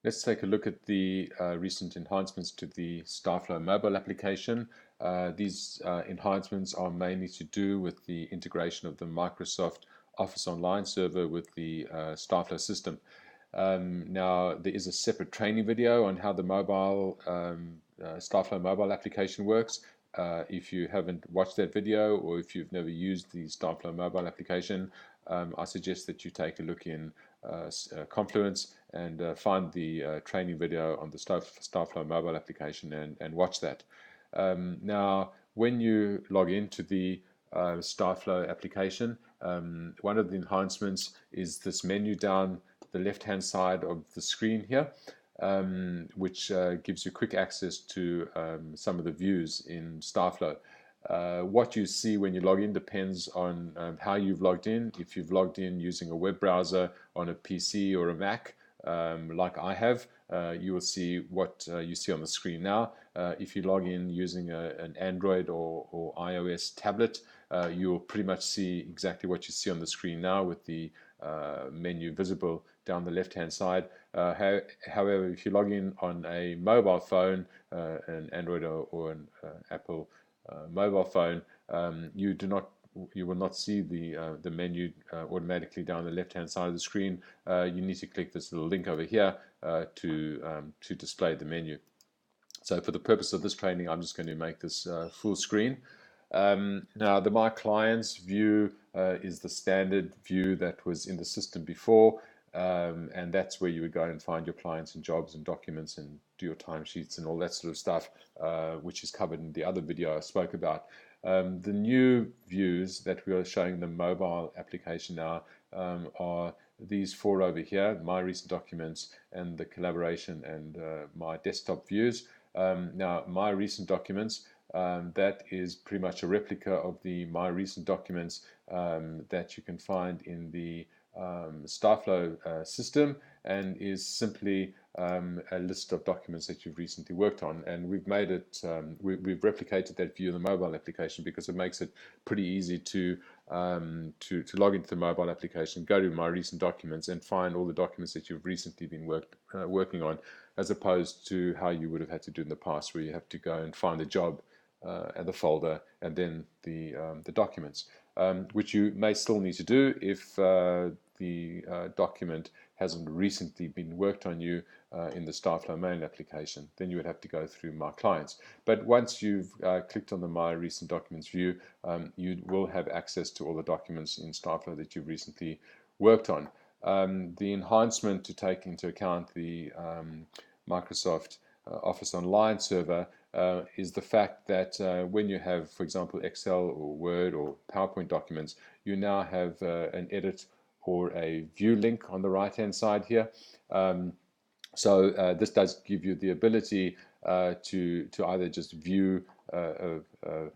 Let's take a look at the recent enhancements to the Starflow mobile application. These enhancements are mainly to do with the integration of the Microsoft Office Online server with the Starflow system. Now, there is a separate training video on how the mobile Starflow mobile application works. If you haven't watched that video, or if you've never used the Starflow mobile application, I suggest that you take a look in Confluence and find the training video on the Starflow mobile application and watch that. Now, when you log into the Starflow application, one of the enhancements is this menu down the left-hand side of the screen here, which gives you quick access to some of the views in Starflow. What you see when you log in depends on how you've logged in. If you've logged in using a web browser on a PC or a Mac, like I have, you will see what you see on the screen now. If you log in using an Android or iOS tablet, you will pretty much see exactly what you see on the screen now, with the menu visible down the left-hand side. However, if you log in on a mobile phone, an Android or an Apple mobile phone, you will not see the menu automatically down the left-hand side of the screen. You need to click this little link over here to display the menu. So for the purpose of this training, I'm just going to make this full screen. Now, the My Clients view is the standard view that was in the system before, and that's where you would go and find your clients and jobs and documents and do your timesheets and all that sort of stuff, which is covered in the other video I spoke about. The new views that we are showing in the mobile application now are these four over here: My Recent Documents and the Collaboration and My Desktop views. Now, My Recent Documents, that is pretty much a replica of the My Recent Documents that you can find in the Starflow system, and is simply a list of documents that you've recently worked on. And we've made it, we've replicated that view in the mobile application because it makes it pretty easy to log into the mobile application, go to My Recent Documents, and find all the documents that you've recently been working on, as opposed to how you would have had to do in the past, where you have to go and find the job and the folder and then the documents, which you may still need to do if the document hasn't recently been worked on you in the Starflow main application. Then you would have to go through My Clients. But once you've clicked on the My Recent Documents view, you will have access to all the documents in Starflow that you've recently worked on. The enhancement to take into account the Microsoft Office Online server is the fact that when you have, for example, Excel or Word or PowerPoint documents, you now have an edit or a view link on the right-hand side here. So this does give you the ability to either just view a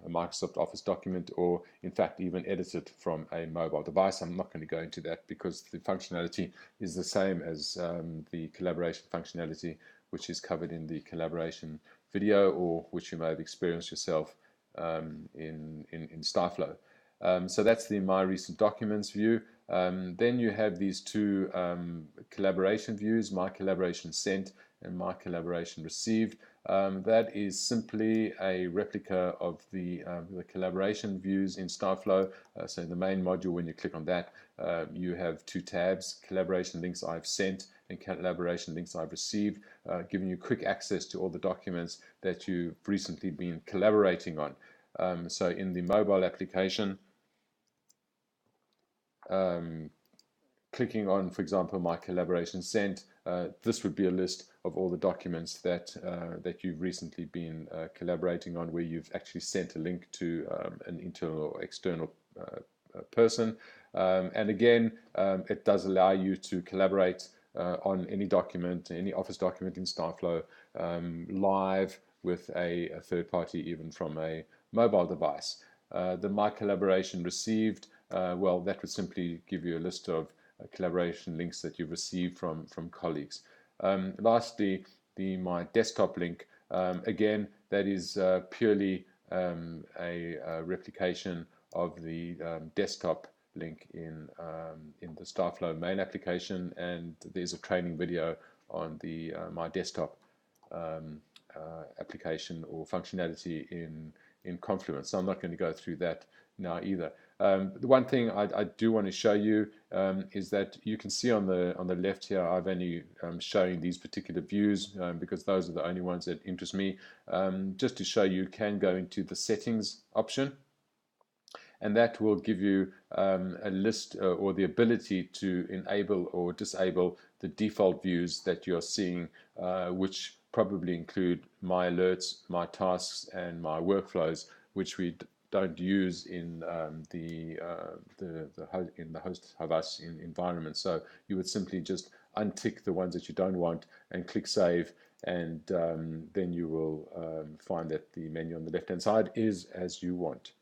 Microsoft Office document, or in fact even edit it from a mobile device. I'm not going to go into that because the functionality is the same as the collaboration functionality, which is covered in the collaboration video, or which you may have experienced yourself in Starflow. So that's the My Recent Documents view. Then you have these two collaboration views: My Collaboration Sent and My Collaboration Received. That is simply a replica of the collaboration views in Starflow. So in the main module, when you click on that, you have two tabs: Collaboration Links I've Sent and Collaboration Links I've Received, giving you quick access to all the documents that you've recently been collaborating on. So in the mobile application, clicking on, for example, My Collaboration Sent, this would be a list of all the documents that you've recently been collaborating on, where you've actually sent a link to an internal or external person. And again, it does allow you to collaborate on any document, any Office document in Starflow, live with a third party, even from a mobile device. The My Collaboration Received, well, that would simply give you a list of collaboration links that you've received from colleagues. Lastly, the My Desktop link, again, that is purely a replication of the desktop link in the Starflow main application, and there's a training video on the my desktop application or functionality in Confluence. So I'm not going to go through that now either. The one thing I do want to show you is that you can see on the left here, I've only showing these particular views because those are the only ones that interest me. Just to show you can go into the settings option, and that will give you a list or the ability to enable or disable the default views that you're seeing, which probably include my alerts, my tasks, and my workflows, which we don't use in the host Havas environment. So you would simply just untick the ones that you don't want and click save, and then you will find that the menu on the left hand side is as you want.